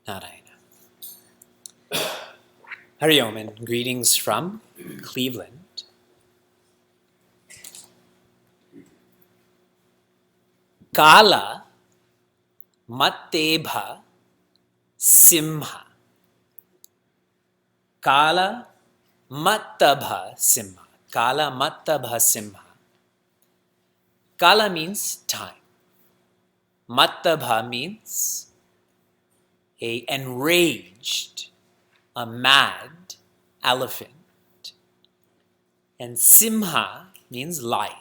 Narayana. Hari Om and greetings from Cleveland. Kala Mattebha Simha. Kala Mattabha Simha. Kala Mattabha Simha. Kala means time. Mattabha means a enraged, a mad elephant. And Simha means lion.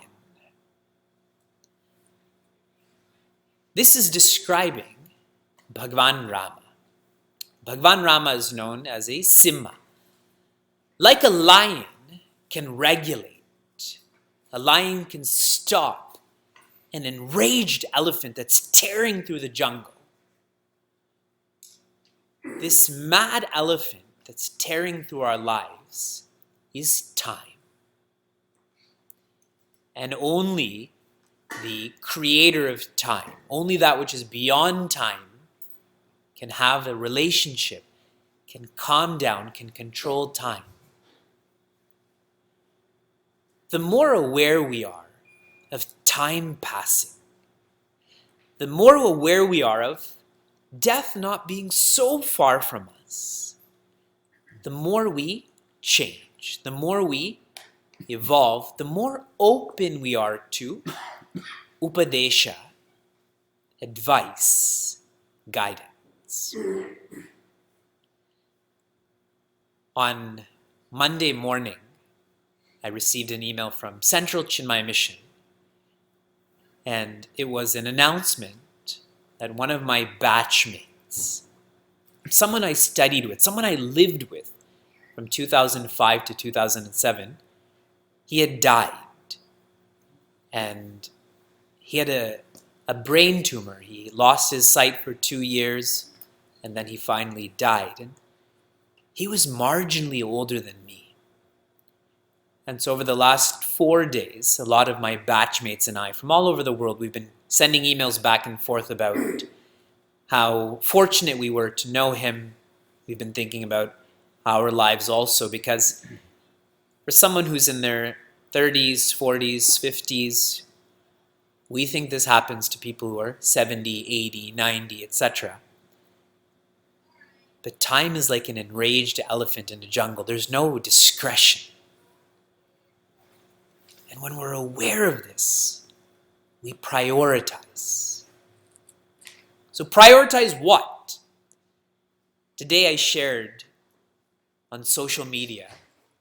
This is describing Bhagwan Rama. Bhagwan Rama is known as a Simha. Like a lion can regulate, a lion can stop an enraged elephant that's tearing through the jungle. This mad elephant that's tearing through our lives is time. And only the creator of time, only that which is beyond time, can have a relationship, can calm down, can control time. The more aware we are of time passing, the more aware we are of death not being so far from us, the more we change, the more we evolve, the more open we are to Upadesha, advice, guidance. On Monday morning, I received an email from Central Chinmaya Mission, and it was an announcement that one of my batchmates, someone I studied with, someone I lived with from 2005 to 2007, he had died. And he had a brain tumor. He lost his sight for 2 years, and then he finally died. And he was marginally older than me. And so over the last 4 days, a lot of my batchmates and I from all over the world, we've been sending emails back and forth about how fortunate we were to know him. We've been thinking about our lives also, because for someone who's in their 30s, 40s, 50s, we think this happens to people who are 70, 80, 90, etc. But time is like an enraged elephant in the jungle. There's no discretion. And when we're aware of this, we prioritize. So prioritize what? Today I shared on social media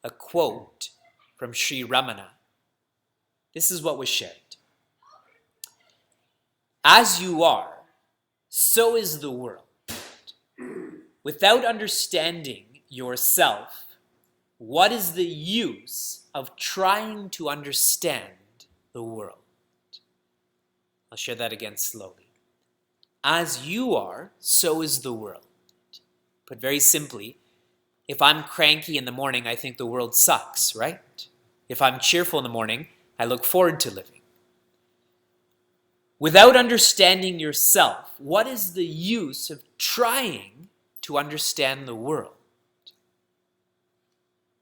a quote from Sri Ramana. This is what was shared. As you are, so is the world. Without understanding yourself, what is the use of trying to understand the world? I'll share that again slowly. As you are, so is the world. Put very simply, if I'm cranky in the morning, I think the world sucks, right? If I'm cheerful in the morning, I look forward to living. Without understanding yourself, what is the use of trying to understand the world?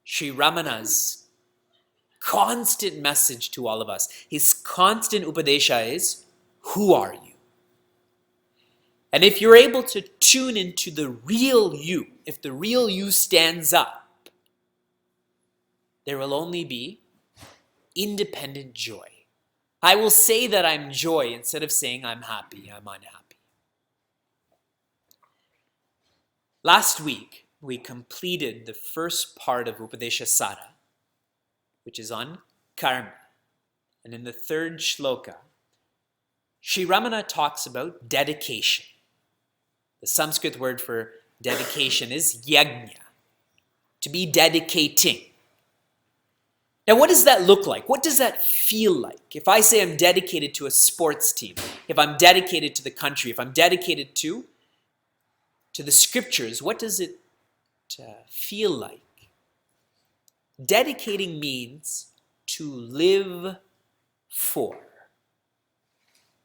Sri Ramana's constant message to all of us, his constant Upadesha is, who are you? And if you're able to tune into the real you, if the real you stands up, there will only be independent joy. I will say that I'm joy instead of saying I'm happy, I'm unhappy. Last week, we completed the first part of Upadesha Sara, which is on karma. And in the third shloka, Sri Ramana talks about dedication. The Sanskrit word for dedication is yajna, to be dedicating. Now, what does that look like? What does that feel like? If I say I'm dedicated to a sports team, if I'm dedicated to the country, if I'm dedicated to the scriptures, what does it feel like? Dedicating means to live for.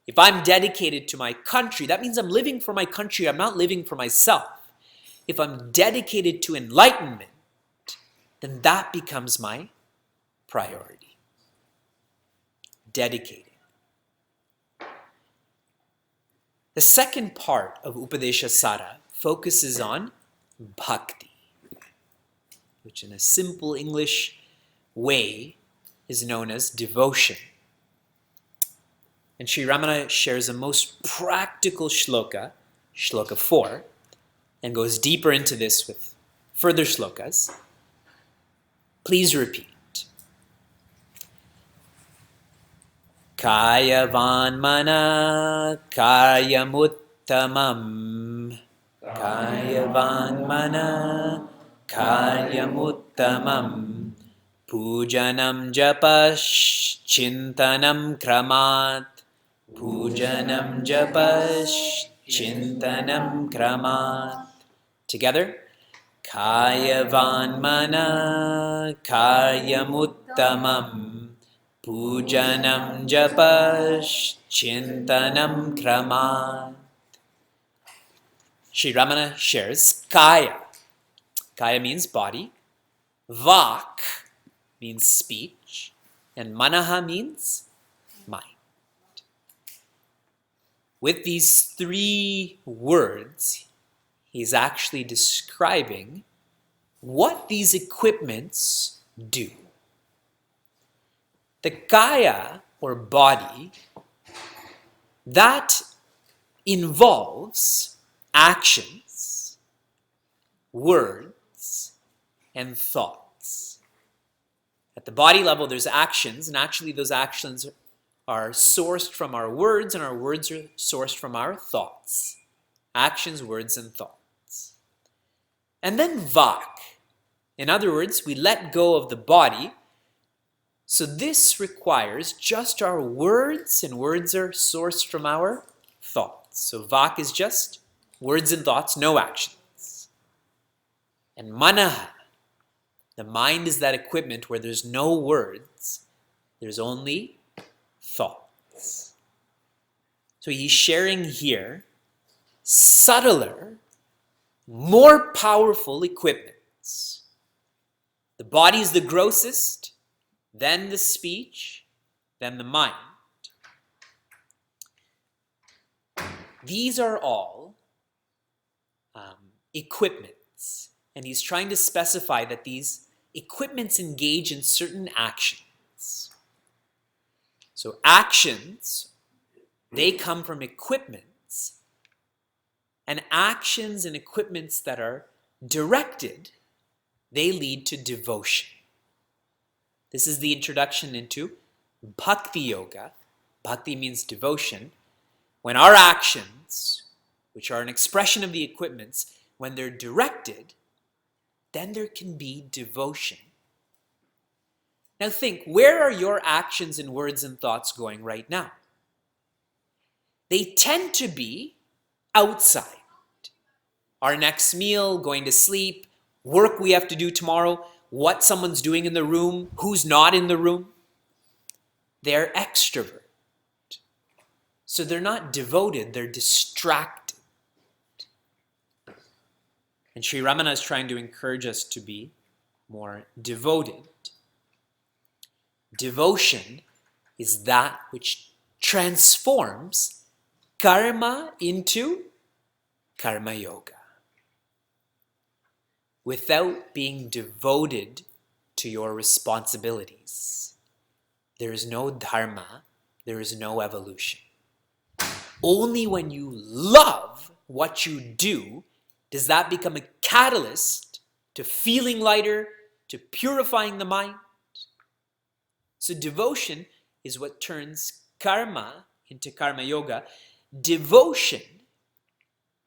If I'm dedicated to my country, that means I'm living for my country. I'm not living for myself. If I'm dedicated to enlightenment, then that becomes my priority. Dedicated. The second part of Upadesha Sara focuses on bhakti, which in a simple English way is known as devotion. And Sri Ramana shares a most practical shloka, shloka 4, and goes deeper into this with further shlokas. Please repeat. Kayavan mana karyamuttamam. Kayavan mana karyamuttamam. Pujanam japash chintanam kramat. Pujanam japash chintanam kramat. Together. Kayavan mana karyamuttamam. Pujanam japash chintanam kramat. Sri Ramana shares kaya. Kaya means body. Vak means speech. And manaha means mind. With these three words, he's actually describing what these equipments do. The kaya, or body, that involves actions, words, and thoughts. At the body level, there's actions, and actually those actions are sourced from our words, and our words are sourced from our thoughts. Actions, words, and thoughts. And then vak. In other words, we let go of the body. So this requires just our words, and words are sourced from our thoughts. So vak is just words and thoughts, no actions. And manaha, the mind is that equipment where there's no words, there's only thoughts. So he's sharing here subtler, more powerful equipments. The body is the grossest, then the speech, then the mind. These are all equipments, and he's trying to specify that these equipments engage in certain actions. So actions, they come from equipments, and actions and equipments that are directed, they lead to devotion. This is the introduction into Bhakti Yoga. Bhakti means devotion. When our actions, which are an expression of the equipments, when they're directed, then there can be devotion. Now think, where are your actions and words and thoughts going right now? They tend to be outside. Our next meal, going to sleep, work we have to do tomorrow, what someone's doing in the room, who's not in the room. They're extrovert. So they're not devoted, they're distracted. And Sri Ramana is trying to encourage us to be more devoted. Devotion is that which transforms karma into karma yoga. Without being devoted to your responsibilities, there is no dharma, there is no evolution. Only when you love what you do does that become a catalyst to feeling lighter, to purifying the mind. So devotion is what turns karma into karma yoga. Devotion,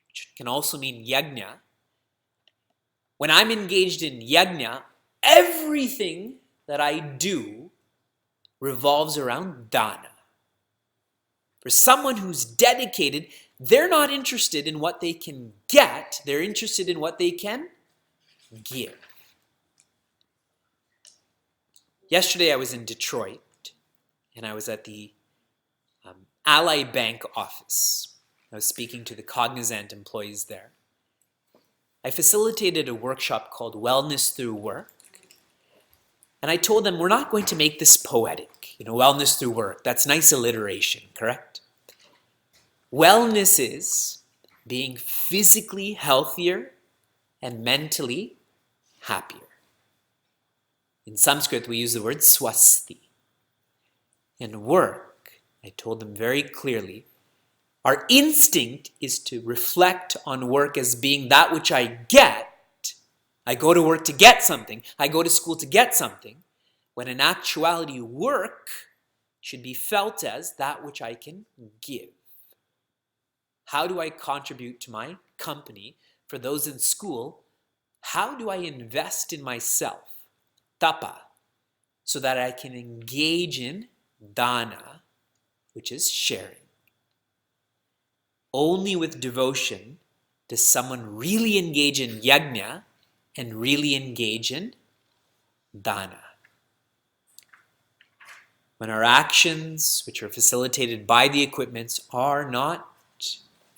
which can also mean yajna. When I'm engaged in yajna, everything that I do revolves around dana. For someone who's dedicated, they're not interested in what they can get, they're interested in what they can give. Yesterday I was in Detroit, and I was at the Ally Bank office. I was speaking to the Cognizant employees there. I facilitated a workshop called Wellness Through Work. And I told them, we're not going to make this poetic. Wellness through work. That's nice alliteration, correct? Wellness is being physically healthier and mentally happier. In Sanskrit, we use the word swasti. In work, I told them very clearly, our instinct is to reflect on work as being that which I get. I go to work to get something. I go to school to get something. When in actuality, work should be felt as that which I can give. How do I contribute to my company? For those in school, how do I invest in myself, tapa, so that I can engage in dana, which is sharing? Only with devotion does someone really engage in yajna and really engage in dana. When our actions, which are facilitated by the equipments, are not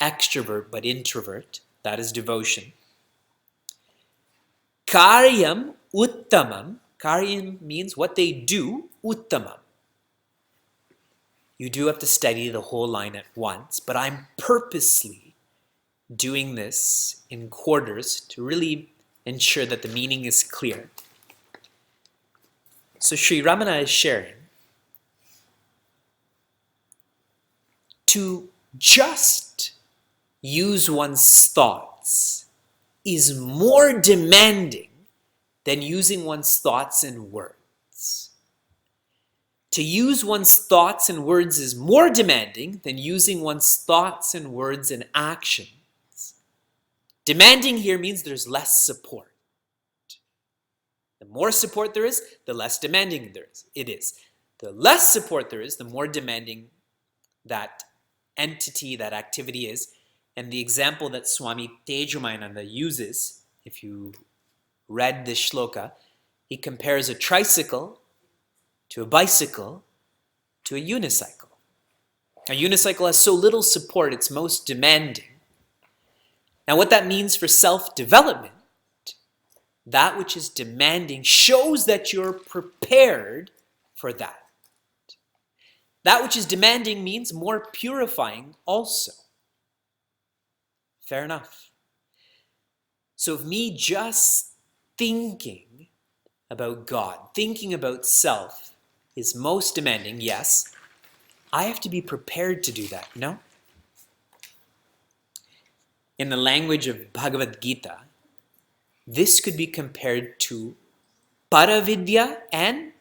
extrovert but introvert, that is devotion. Karyam uttamam. Karyam means what they do, uttamam. You do have to study the whole line at once, but I'm purposely doing this in quarters to really ensure that the meaning is clear. So Sri Ramana is sharing, to just use one's thoughts is more demanding than using one's thoughts and words. To use one's thoughts and words is more demanding than using one's thoughts and words and actions. Demanding here means there's less support. The more support there is, the less demanding it is. The less support there is, the more demanding that entity, that activity is. And the example that Swami Tejomayananda uses, if you read this shloka, he compares a tricycle to a bicycle to a unicycle. A unicycle has so little support, it's most demanding. Now what that means for self-development, that which is demanding shows that you're prepared for that. That which is demanding means more purifying also. Fair enough. So if me just thinking about God, thinking about self is most demanding, yes, I have to be prepared to do that, no? In the language of Bhagavad Gita, this could be compared to paravidya and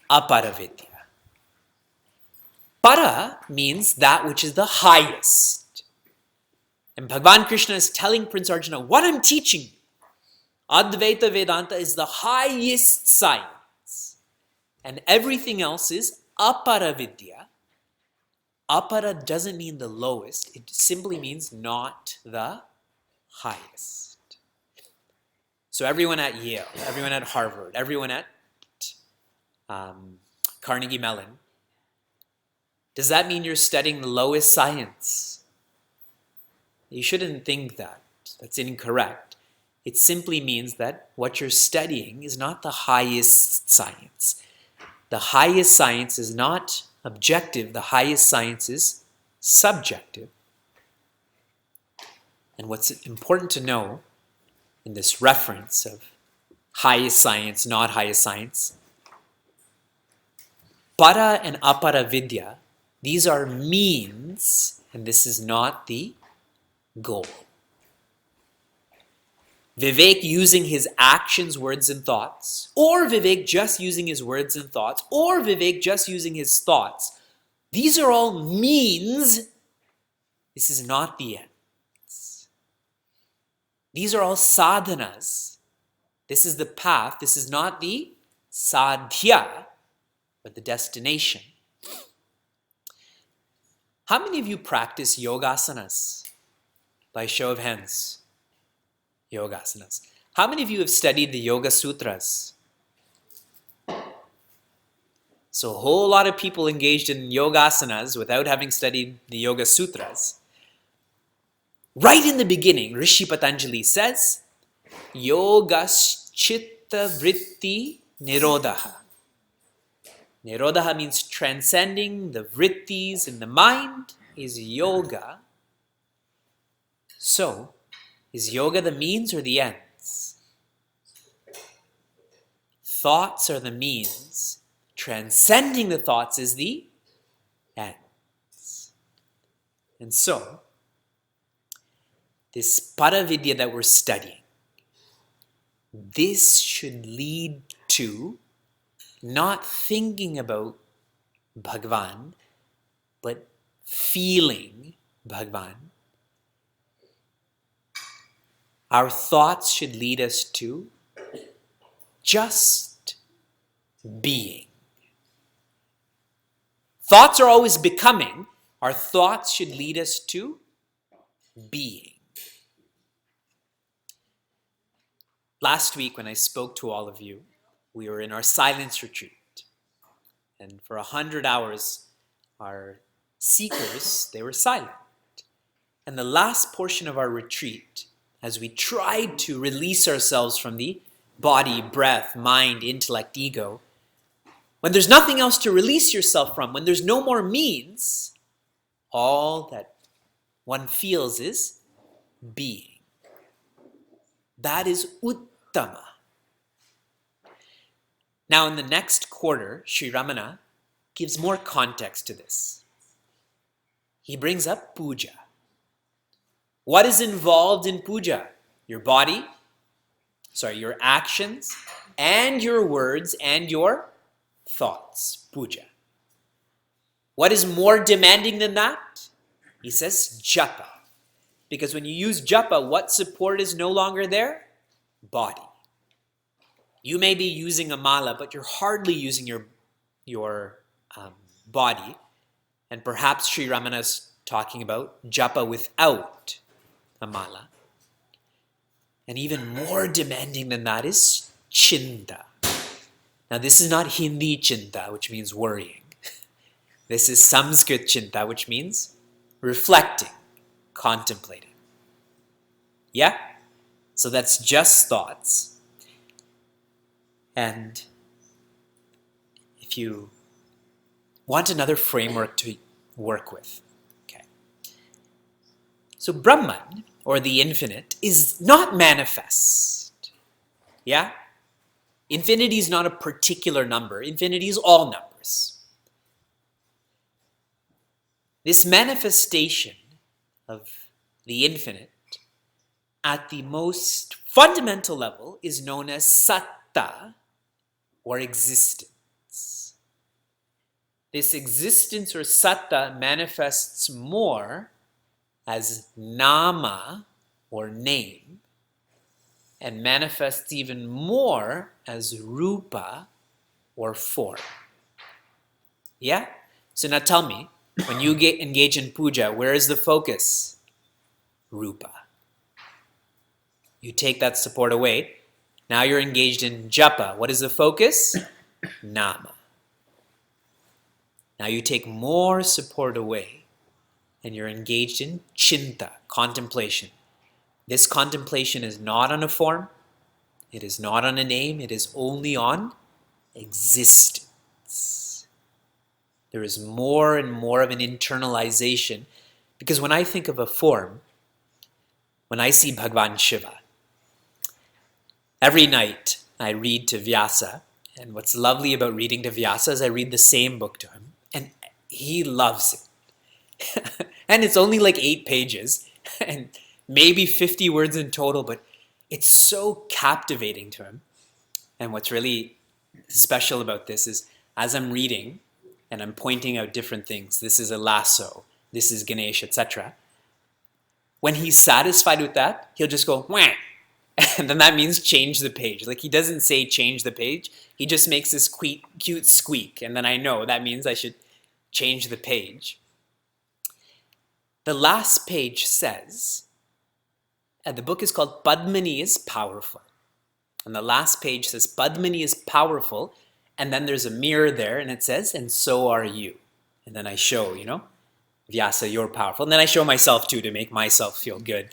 aparavidya. Para means that which is the highest. And Bhagavan Krishna is telling Prince Arjuna, what I'm teaching you, Advaita Vedanta, is the highest science. And everything else is aparavidya. Apara doesn't mean the lowest. It simply means not the highest. So everyone at Yale, everyone at Harvard, everyone at Carnegie Mellon, does that mean you're studying the lowest science? You shouldn't think that. That's incorrect. It simply means that what you're studying is not the highest science. The highest science is not objective. The highest science is subjective. And what's important to know in this reference of highest science, not highest science, para and apara vidya, these are means, and this is not the goal. Vivek using his actions, words, and thoughts, or Vivek just using his words and thoughts, or Vivek just using his thoughts. These are all means. This is not the ends. These are all sadhanas. This is the path. This is not the sadhya, but the destination. How many of you practice yogasanas? By show of hands. Yogasanas. How many of you have studied the Yoga Sutras? So a whole lot of people engaged in yogasanas without having studied the Yoga Sutras. Right in the beginning, Rishi Patanjali says, Yogas chitta vritti nirodha. Nirodha means transcending the vrittis in the mind is yoga. So, is yoga the means or the ends? Thoughts are the means. Transcending the thoughts is the ends. And so, this Paravidya that we're studying, this should lead to not thinking about Bhagwan, but feeling Bhagwan. Our thoughts should lead us to just being. Thoughts are always becoming. Our thoughts should lead us to being. Last week when I spoke to all of you, we were in our silence retreat. And for 100 hours, our seekers, they were silent. And the last portion of our retreat, as we tried to release ourselves from the body, breath, mind, intellect, ego, when there's nothing else to release yourself from, when there's no more means, all that one feels is being. That is Uttama. Now in the next quarter, Sri Ramana gives more context to this. He brings up puja. What is involved in puja? Your body, your actions, and your words, and your thoughts. Puja. What is more demanding than that? He says japa. Because when you use japa, what support is no longer there? Body. You may be using a mala, but you're hardly using your body. And perhaps Sri Ramana is talking about japa without a mala. And even more demanding than that is chinta. Now this is not Hindi chinta, which means worrying. This is Sanskrit chinta, which means reflecting, contemplating. Yeah? So that's just thoughts. And if you want another framework to work with, okay. So Brahman, or the infinite, is not manifest. Yeah? Infinity is not a particular number. Infinity is all numbers. This manifestation of the infinite at the most fundamental level is known as satta, or existence. This existence or satta manifests more as nama, or name, and manifests even more as rupa, or form. Yeah? So now tell me, when you engage in puja, where is the focus? Rupa. You take that support away. Now you're engaged in japa. What is the focus? Nama. Now you take more support away and you're engaged in chinta, contemplation. This contemplation is not on a form. It is not on a name. It is only on existence. There is more and more of an internalization, because when I think of a form, when I see Bhagwan Shiva, every night I read to Vyasa, and what's lovely about reading to Vyasa is I read the same book to him, and he loves it. And it's only like 8 pages, and maybe 50 words in total, but it's so captivating to him. And what's really special about this is as I'm reading and I'm pointing out different things, this is a lasso, this is Ganesh, etc. When he's satisfied with that, he'll just go, wah! And then that means change the page. Like he doesn't say change the page, he just makes this cute squeak. And then I know that means I should change the page. The last page says, and the book is called Padmini is Powerful. And the last page says, Padmini is powerful. And then there's a mirror there and it says, and so are you. And then I show, Vyasa, you're powerful. And then I show myself too to make myself feel good.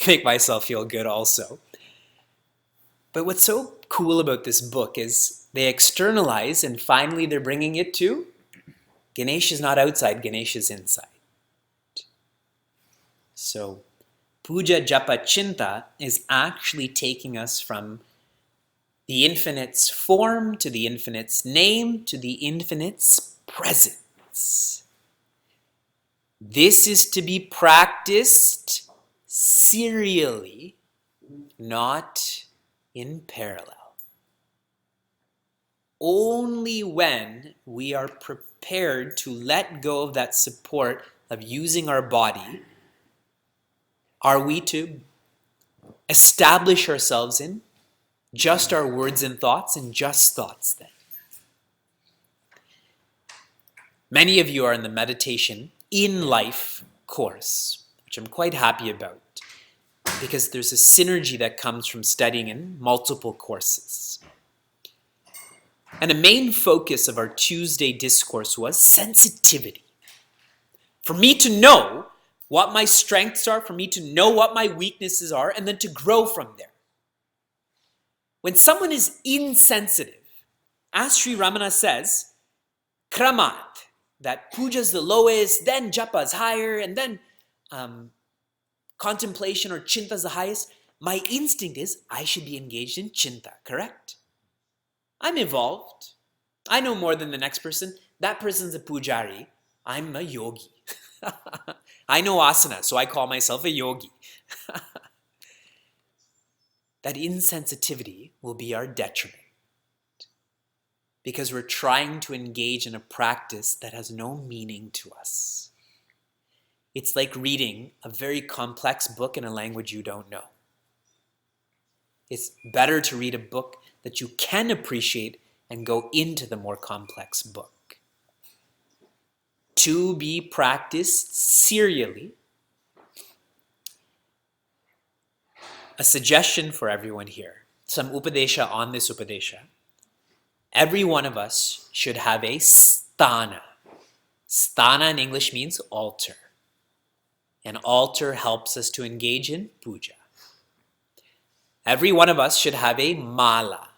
Make myself feel good also. But what's so cool about this book is they externalize and finally they're bringing it to Ganesh is not outside, Ganesh is inside. So Puja Japa Chinta is actually taking us from the infinite's form to the infinite's name to the infinite's presence. This is to be practiced serially, not in parallel. Only when we are prepared to let go of that support of using our body are we to establish ourselves in just our words and thoughts and just thoughts then. Many of you are in the meditation in life course, which I'm quite happy about because there's a synergy that comes from studying in multiple courses. And a main focus of our Tuesday discourse was sensitivity. For me to know what my strengths are, for me to know what my weaknesses are, and then to grow from there. When someone is insensitive, as Sri Ramana says, kramat, that puja is the lowest, then japa is higher, and then contemplation or chinta is the highest, my instinct is I should be engaged in chinta, correct? I'm evolved. I know more than the next person. That person's a pujari. I'm a yogi. I know asana, so I call myself a yogi. That insensitivity will be our detriment because we're trying to engage in a practice that has no meaning to us. It's like reading a very complex book in a language you don't know. It's better to read a book that you can appreciate and go into the more complex book. To be practiced serially. A suggestion for everyone here, some Upadesha on this Upadesha. Every one of us should have a sthana. Sthana in English means altar. An altar helps us to engage in puja. Every one of us should have a mala.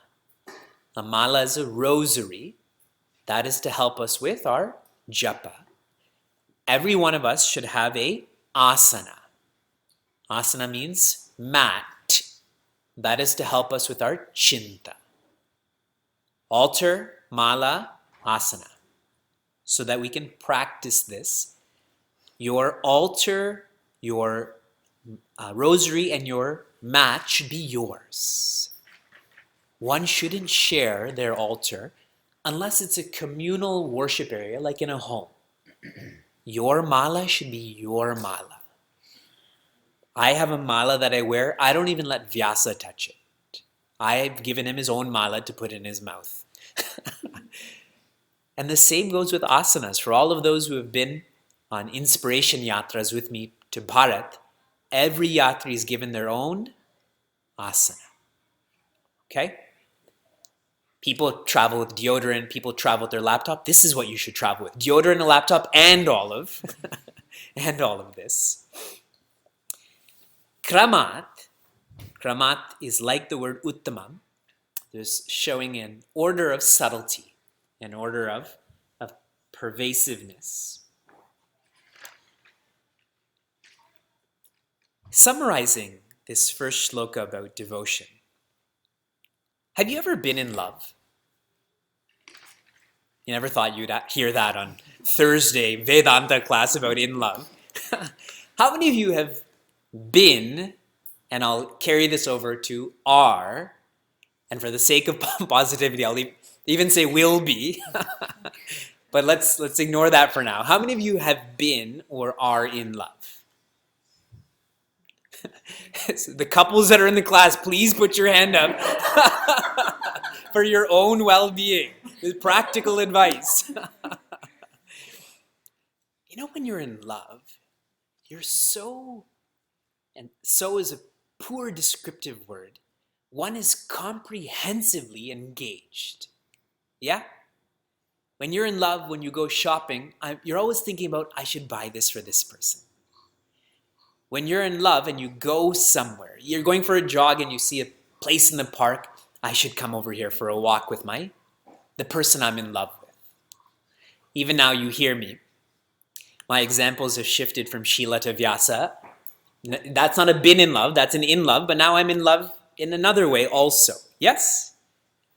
A mala is a rosary. That is to help us with our japa. Every one of us should have a asana. Asana means mat. That is to help us with our chinta. Altar, mala, asana. So that we can practice this. Your altar, your rosary, and your mat should be yours. One shouldn't share their altar unless it's a communal worship area like in a home. Your mala should be your mala. I have a mala that I wear. I don't even let Vyasa touch it. I've given him his own mala to put in his mouth. And the same goes with asanas. For all of those who have been on inspiration yatras with me to Bharat, every yatri is given their own asana. Okay? People travel with deodorant, people travel with their laptop. This is what you should travel with. Deodorant, a laptop, and olive. And all of this. Kramat is like the word uttamam. There's showing an order of subtlety, an order of pervasiveness. Summarizing this first shloka about devotion. Have you ever been in love? You never thought you'd hear that on Thursday Vedanta class about in love. How many of you have been and I'll carry this over to are, and for the sake of positivity, I'll even say will be. But let's ignore that for now. How many of you have been or are in love? So the couples that are in the class, please put your hand up for your own well-being. With practical advice. You know, when you're in love, you're so, and so is a poor descriptive word, one is comprehensively engaged. Yeah? When you're in love, when you go shopping, you're always thinking about, I should buy this for this person. When you're in love and you go somewhere, you're going for a jog and you see a place in the park, I should come over here for a walk with the person I'm in love with. Even now you hear me. My examples have shifted from Sheila to Vyasa. That's not a been in love, that's an in love, but now I'm in love in another way also. Yes?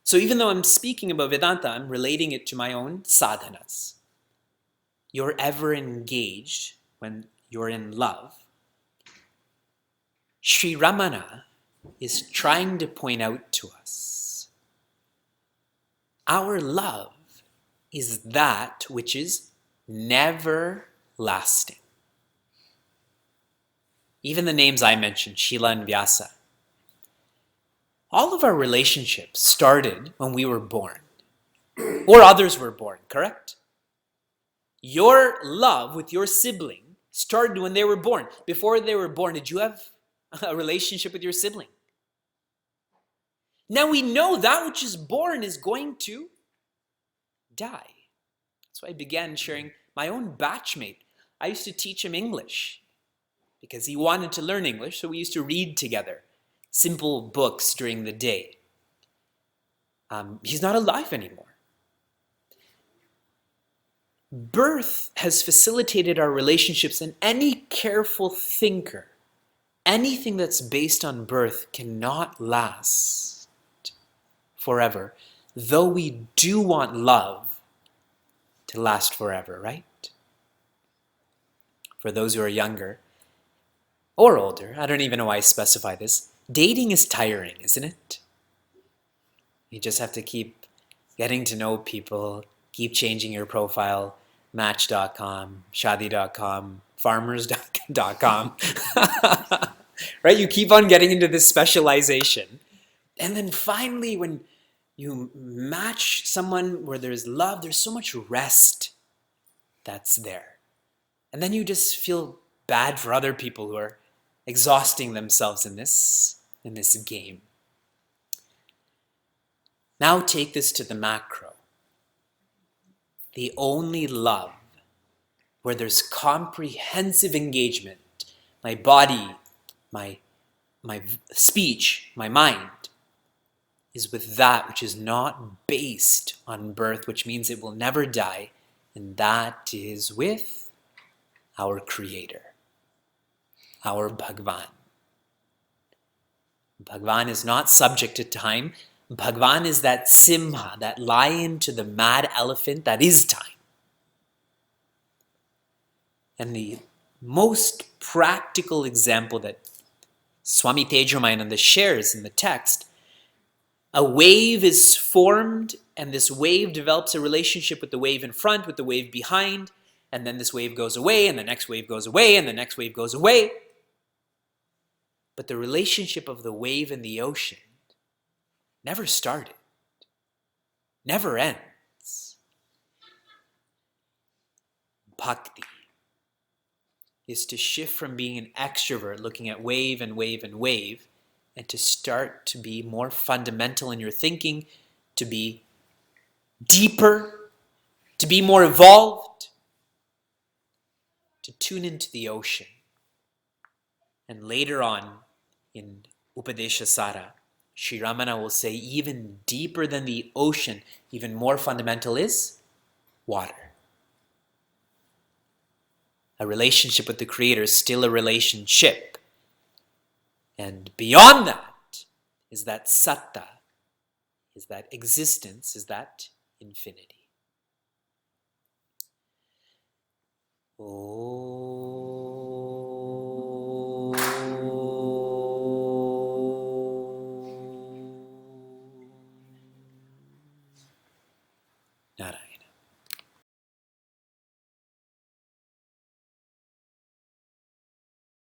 So even though I'm speaking about Vedanta, I'm relating it to my own sadhanas. You're ever engaged when you're in love. Sri Ramana is trying to point out to us, our love is that which is never lasting. Even the names I mentioned, Sheila and Vyasa, all of our relationships started when we were born, or others were born, correct? Your love with your sibling started when they were born. Before they were born, did you have a relationship with your sibling? Now we know that which is born is going to die. So I began sharing my own batchmate. I used to teach him English because he wanted to learn English, so we used to read together simple books during the day. He's not alive anymore. Birth has facilitated our relationships, and any careful thinker, anything that's based on birth cannot last forever, though we do want love to last forever, right? For those who are younger or older, I don't even know why I specify this, dating is tiring, isn't it? You just have to keep getting to know people, keep changing your profile, Match.com, Shadi.com, Farmers.com. Right? You keep on getting into this specialization. And then finally, when you match someone where there's love, there's so much rest that's there. And then you just feel bad for other people who are exhausting themselves in this game. Now take this to the macro. The only love where there's comprehensive engagement, my body, my speech, my mind, is with that which is not based on birth, which means it will never die, and that is with our Creator, our Bhagwan. Bhagwan is not subject to time. Bhagwan is that simha, that lion to the mad elephant that is time. And the most practical example that Swami Tejomayananda shares in the text, a wave is formed, and this wave develops a relationship with the wave in front, with the wave behind, and then this wave goes away, and the next wave goes away, and the next wave goes away. But the relationship of the wave and the ocean never started, never ends. Bhakti is to shift from being an extrovert, looking at wave and wave and wave, and to start to be more fundamental in your thinking, to be deeper, to be more evolved, to tune into the ocean. And later on in Upadesha Sara, Sri Ramana will say even deeper than the ocean, even more fundamental is water. A relationship with the Creator is still a relationship. And beyond that is that satta, is that existence, is that infinity. Oh.